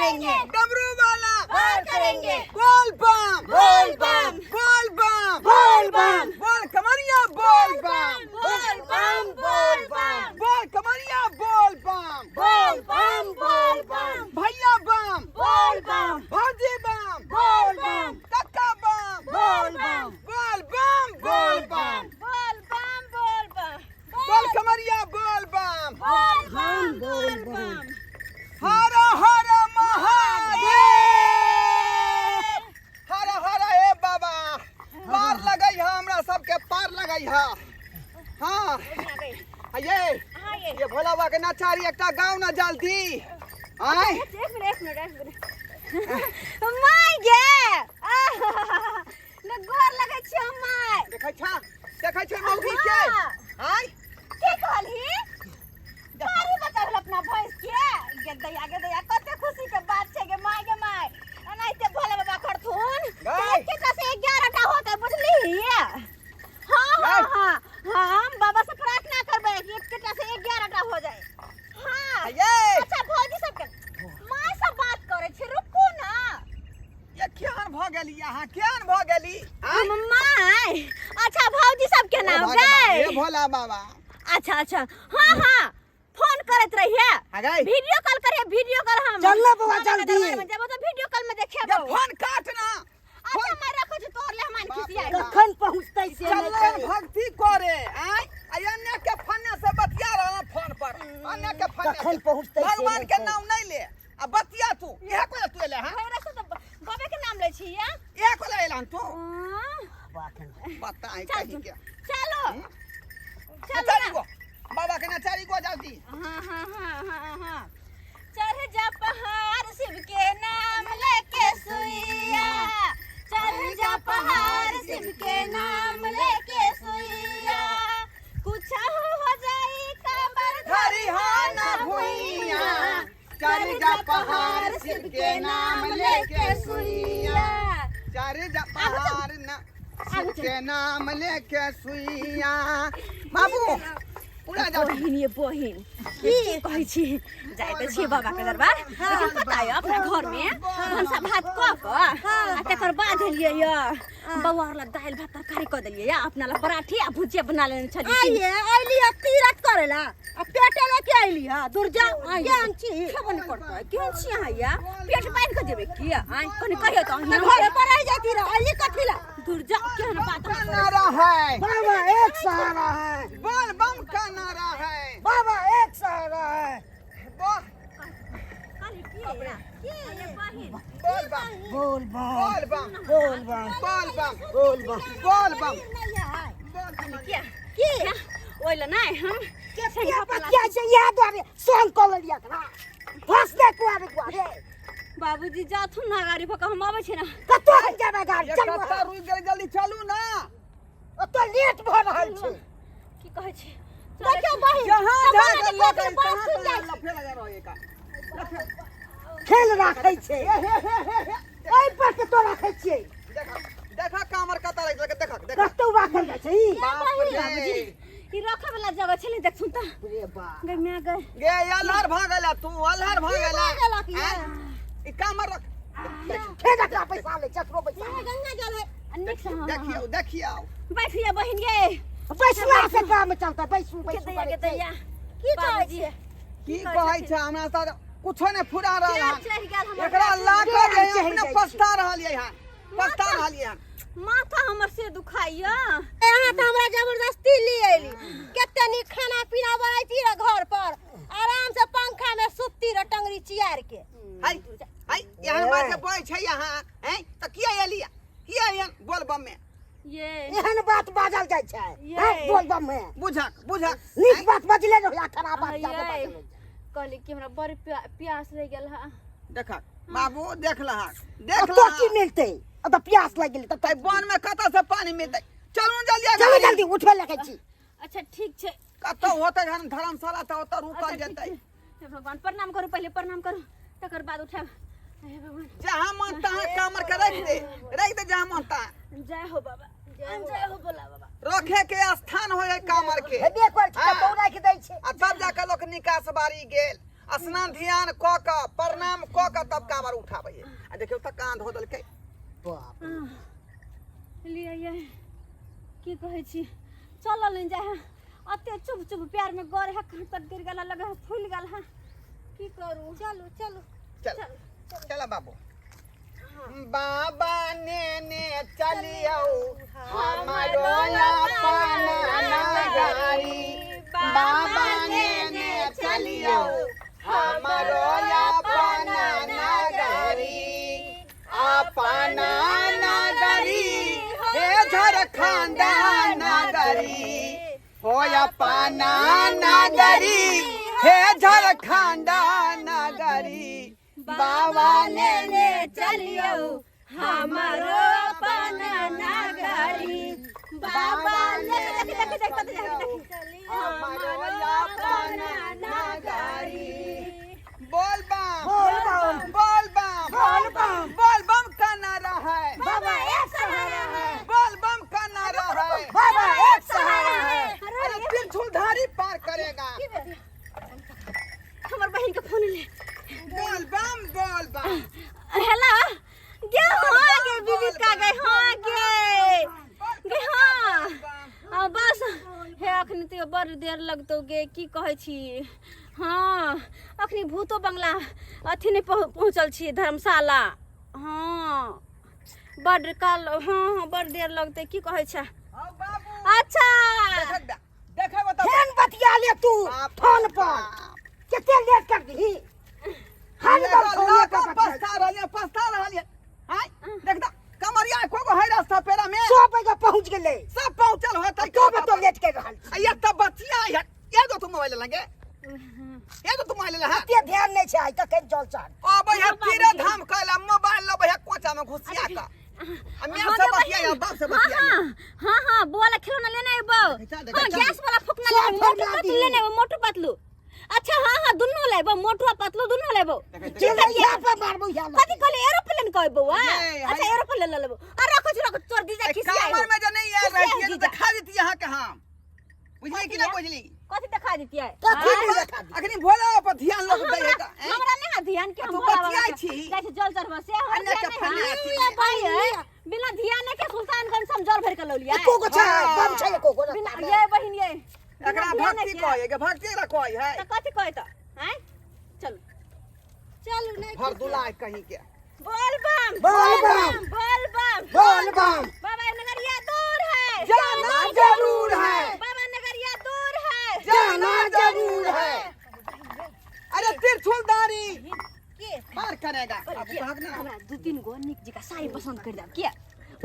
करेंगे, डमरू वाला पार करेंगे, बोल बम बोल बम, बोल बम बोल बम, बोल कमरिया बोल बम बोल बम, बोल बम, बोल कमरिया बोल बम बोल बम, बोल बम, भैया बम बोल बम, भौजी बम बोल बम, कक्का बम बोल बम, बोल बम बोल बम बोल बम, बोल बम, बोल कमरिया बोल बम बोल बम, बोल बम। हर हर महादेव हर हर हे बाबा पार लगई है हमरा सबके पार लगई है हाँ ये भोला बाबा के नचारी एकटा गाँव न जल्दी आय एक मिनट माय गे न गोर लगै छी माय देखै छै मौगी के आय की कहली बारी बचाल अपना भैंस के गे दैया कते खुशी के बात छै गे माय एनाइते भोला बाबा करथुन के कसे 11 टा होतै बुझली हां हम बाबा से प्रार्थना करबै कि एक टा से 11 टा हो जाए हां अच्छा भौजी सब के माय से बात करे छी रुकू ना ये केहन भ गेली अहाँ केहन भ गेली माय अच्छा भौजी सब के नाम गे हे भोला बाबा अच्छा हां फोन करत रहिए गई वीडियो कॉल करिए वीडियो कॉल हम चल ना बाबा जल्दी जब तो वीडियो कॉल में देखे ये फोन काट ना अच्छा मैं रखो छ तोर ले हमान खिसिया कखन पहुंचतै से चल भक्ति करे आय अन्य के फन्ने से बतिया रहा फोन पर अन्य के फन्ने कखन पहुंचतै भगवान के नाम नहीं ले आ बतिया तू इहे को तू ले हां हमरा से तो बाबा के नाम ले छी या एक को ले एलन तू बताई कहि के चलो चलो बाबा के नचारी को जल्दी हां चढ़ जा पहाड़ शिव के नाम लेके सुइया चढ़ जा पहाड़ शिव के नाम लेके सुइया कुछ हो जाई काबर धरी हो ना भुइया चढ़ जा पहाड़ शिव के नाम लेके सुइया चढ़ जा पहाड़ शिव के नाम लेके सुइया बाबू बहिन की कहै छी जाय त छी बाबा के दरबार लेकिन पता है अपना घर में भंसा भात क आ तकर बाद एलियै य बौआ वाला दाल भात तरकारी क देलियै या अपना ला पराठी आ भुजिया बना लेने छली आइए आइली तीरथ करेला आ पेटे लेके आइली ह दुर्जा केहन छी खबन करतै केहन छी अहाँ या पेट बांध के जेबै की आइ कनी कहियो त घरे पर आइ जाती र आइली कथि ला दुर्जा केहन बात नारा है बाबा एक सहारा है बोल बम का नारा है बाबा एक सहारा है बोल बम बोल बम बोल बम बोल बम बोल बम बोल बम बोल बम की ओइला नै हम क्या से याद आवे सोन कॉलेजिया का फस दे कुआरे कुआरे बाबूजी जाथुन ना गाड़ी पका हम आबै छी ना कतो जाबे गाड़ी चल रुक गेल जल्दी चलू ना तो लेट भ रहल छै की कहै छी देखियो बहिन जहां जा लोग कहां लफे लगा रहे का खेल राखै छै ओइ पर के तो राखै छै देखा कामर कता लग देखा कतो राखल जाइ छै बाप रे ई रखे वाला जगह छै ले देखथुन त रे बाप गे मैं गए गे अलहर भ गेला तू अलहर भ गेला ई कामर रख खेदा का पैसा ले चतरो पैसा गंगा जल है अनेक से देखियो बैठिए बहिन गे बैसला से काम चलता बैसू के दैया की कहै छी की कहै छै हमरा त कुछो ने फुरा रहल चढ़ गेल हमर एकरा लाके जे अपने पछता रहल यहां पछता रहल यहां माथा हमर से दुखाइया यहाँ त हमरा जबरदस्ती ली आइली केते नी खाना पीना बनाइती रे घर पर आराम से पंखा में सुत्ती रे टंगरी चियार के हाय यहां बात बोय छै यहां हैं त किया एलिया किया यहां बोल बम में ये एहन बात बाजल जाय छै बोल बम में बुझक नीक बात बजले रहला खराब बात जाके बाजल कहली कि हमरा बड़ प्यास रह गेल हा देखा बाबू देख लहा तो की मिलते अब प्यास लग गेल त बन में कता से पानी मिलते चलू जल्दी उठे लगे छी अच्छा ठीक छै कत होते धर्मशाला त ओत रुकल जेतै हे भगवान प्रणाम करू पहले प्रणाम करू तकर बाद उठाब हे भगवान जहां मन तहां कामर के रख दे जहां मन तहां जय हो बाबा जय हो बोला बाबा रखे के स्थान हो कामर के हेबे कर के तो राख दै छै आ तब जाके लोक निकास बारी गेल आ स्नान ध्यान क के प्रणाम क के तब कांवर उठाबै आ देखियो त कान धो देलकै बाप लिया ये की कहै छी चलल नहीं जाए अते चुप चुप प्यार में गरे है कहां तक गिर गला लगा फूल गल है की करू चलो चलो चल चल बाबू बाबा ने चलियो हमारो अपना नगरी बाबा ने चलियो हमारो अपना नगरी अपना नगरी हे झारखंड नगरी हो अपना नगरी हे झारखंड नगरी बाबा ने चलियो हमारो अपना नगरी बाबा ने हमारो अपना नगरी बोल बम बोल बम का नारा है बाबा एक सहारा है बोल बम का नारा है बाबा एक सहारा है अरे त्रिशूलधारी पार करेगा हमर बहन के फोन ले बोल बम हेलो गे हां गे बीबी का गए हां गे हां बस हे अखनी तो बड़ देर लगतो गे की कहै छी हां अखनी भूतो बंगला अथी नहीं पहुंचल छी धर्मशाला हां बड़ काल हां बड़ देर लगते की कहै छ अच्छा देखा बता फेन बतिया ले तू फोन पर केते लेट कर दी हाल पस्ता रहलिए हाय देख दा कमरिया को है रास्ता पेरा में सब जगह पहुंच गेले सब पहुंचल होतै तो तो लेट के रहल ये त बचिया है एगो तू मोबाइल लगे एगो तू मोबाइल ले ते ध्यान नहीं छै त केन चल चल ओ भैया तीरे धाम कहला मोबाइल लो भैया कोचा में घुसिया का मैं सब बतिया बाप से बतिया हां बोला खिलौना लेने आबो हां गैस वाला फुकना लेने मोटू पतलू लेने मोटू पतलू अच्छा हां दुन्नो लेबो मोटू पतलू दुन्नो लेबो चल यहां पे मारबो यहां कथि कहले एरोप्लेन कहबो अच्छा एरोप्लेन ले लेबो अरे रखो तोर दी जा खिसिया कामर में जो नहीं यार रहती है तो दिखा देती यहां के हम बुझली कि ना बुझली कथि दिखा देती है अखनी भोला पर ध्यान लोग दे है हमरा नहीं ध्यान के हम तू बतिया छी जैसे जल चढ़वा से अन्य के फन्ने भाई बिना ध्यान के सुल्तानगंज से हम जल भर के ल लिया को छै बम छै को बिना ये बहिन ये एकरा भक्ति कहै के भक्ति ला कहै है त कथि कहै त हैं चल चलू नहीं भर दुलाय कहीं के बोल बम बाबा नगरिया दूर है जाना जरूर है बाबा नगरिया दूर है जाना जरूर है अरे त्रिशूलधारी के पार करेगा हमरा दू तीन गो निक जी का साड़ी पसंद कर देब के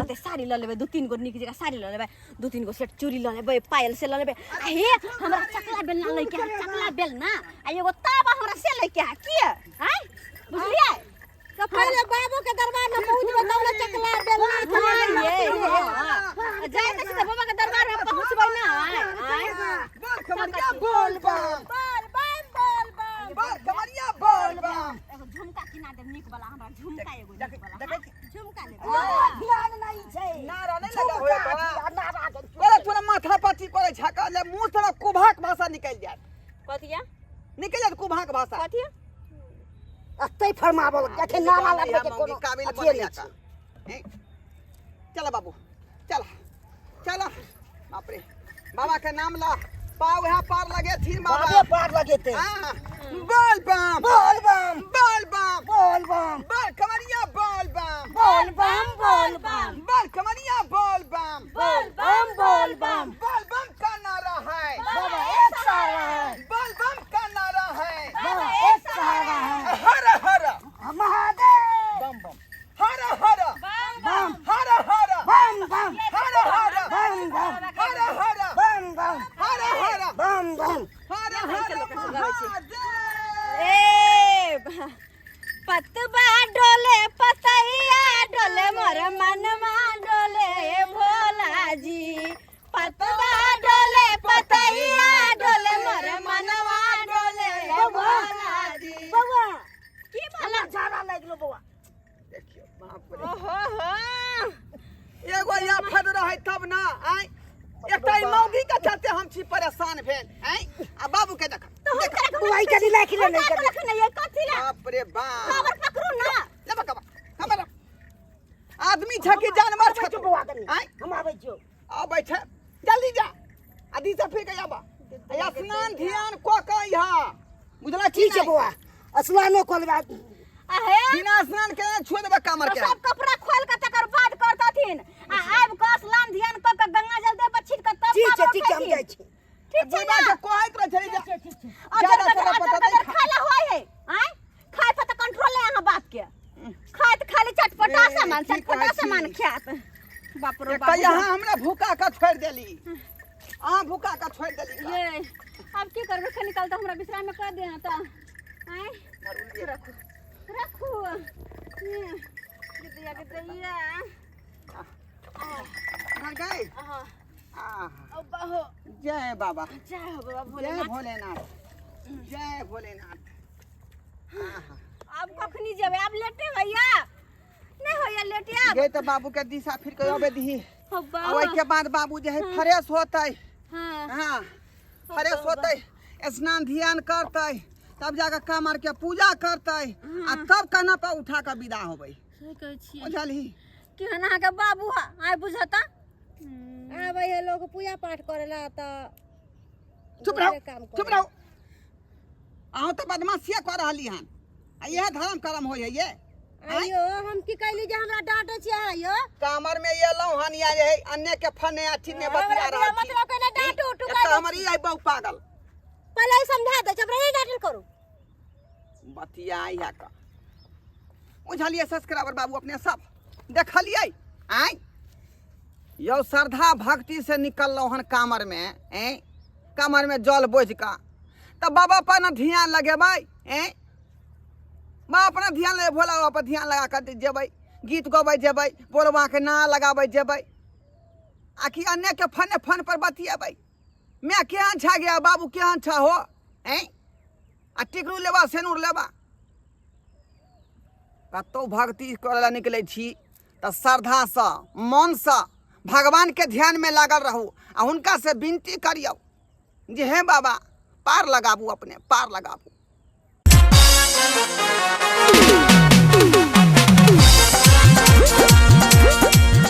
ओते साड़ी ल लेबे दू तीन गो निक जी का साड़ी ल लेबे दू तीन गो सेट चूड़ी ल लेबे पायल से ल लेबे आ हे हमरा चकला बेलना लइके चकला बेलना आ एगो तावा हमरा से लइके है के हैं बुझलिए तो पहले बाबू के दरबार में पहुंचबे तब ना चकला बेलना ये जाय त सीधा बाबा के दरबार में पहुंचबे ना बोल कमरिया बोल बम बोल कमरिया बोल बम एगो झुमका किना दे निक वाला हमरा झुमका एगो निक वाला झुमका ले ध्यान नहीं छै नारा नहीं लगा होया नारा बोले तोरा माथा पट्टी पड़े छका ले मुंह से कुभाक भाषा निकल जात कथिया निकल जात कुभाक भाषा कथिया अतै फरमाबो देखे नारा लगे के कोनो काबिल अथिए बनिया नहीं का छै। चला बाबू चला बाप रे बाबा के नाम ला पाव है पार लगे थी बाबे बाबा पार लगे थे हां बोल बम बोल बम बोल कमरिया बोल बम बोल बम बोल कमरिया बोल बम बोल बम बोल बम का नारा है बाबा एक सहारा है बोल बम का नारा है बाबा एक सहारा है हर हर महादेव बम बम हर हर बम हर हर बम बम हर हर बम बम हर हर बम बम हर हर बम बम हर हर ए पतबा डोले पतैया डोले मोर मनवा डोले भोला जी पतबा डोले पतैया डोले मोर मनवा डोले भोला जी बउआ की हमरा झाड़ा लागलो बउआ देखियो बाप रे ओहो हो एगो या फद रहे तब ना आय एकटा मौगी के चलते हम छी परेशान भेल हैं आ बाबू के देख तो हम करे बुआई करी लाखी ले नहीं करे नहीं ये कथी ला बाप रे बाप खबर पकड़ू ना ले बका खबर आदमी छके जानवर बैठो छ बुआ कनी आय हम आबै छियो आ बैठे जल्दी जा आदि से फिर गया बा या स्नान ध्यान को कहिया बुझला ठीक है बुआ असलानो कोलवा आहे बिना स्नान के छोड़ देबा कामर के सब कपड़ा खोल के तकर बाद करतथिन आ आब के स्नान ध्यान क के गंगा जल दे पर छिट के तब ठीक है हम जाय छी ठीक छै ना के कहत रह चली जा ज्यादा सारा पता नहीं खाला होय है आय खाय पर त कंट्रोल है यहां बात के खाय त खाली चटपटा सामान खात बाप रे बाप यहाँ हमरा भूखा का छोड़ देली भूखा का छोड़ देली ये अब की करबे ख निकल त हमरा विश्राम में कर देना त आय रखो रखो ये गिद्दिया घर गए अब हो जय बाबा जय हो बाबा जय भोलेनाथ भोलेनाथ जय भोलेनाथ अब कखनी जेबे अब लेटे भैया नहीं होया लेटे अब गए तो बाबू के दिशा फिर के अबे दी अब्बा ओइ के बाद बाबू जे है फ्रेश होतै हां हां फ्रेश होतै स्नान ध्यान करतै तब जाकर कामर के पूजा करतै आ तब कना पर उठा के विदा होबै सही कहै छी बुझलही केहना के बाबू आय बुझता आबै है लोग पूजा पाठ करेला त चुप रहो अहो तो बदमाशिया कर रहली हन आ यह धर्म कर्म होय है ये आयो हम की कहली जे हमरा डांटे छी आयो कामर में ये लौ हन या है अन्य के फने अथी ने बतिया रहा छी मतलब के डांटू एक तो हमारी आई बहु पागल पहले ही समझा दे जब रही डांटल करू बतिया या का बुझलिए सब्सक्राइबर बाबू अपने सब देखलिए आय यो श्रद्धा भक्ति से निकल हन कामर में कमर में जल बोझ का तब बाबा पर न ध्यान लगेबै बाबा अपना ध्यान लगे भोला बाबा पर ध्यान लगा कर जेबै गीत गबै जेबै बोलबा के ना लगाबै जेबै आखि अन्य के फन फन पर बतिएबै मैं केहन छा गया बाबू केहन छा हो आ टिकरू लेबा सेनुर लेबा कतौ भक्ति करला निकलै छी तऽ श्रद्धा से मन से भगवान के ध्यान में लागल रहू आ हुनका से विनती करियौ जे हे बाबा पार लगाबू अपने पार लगाबू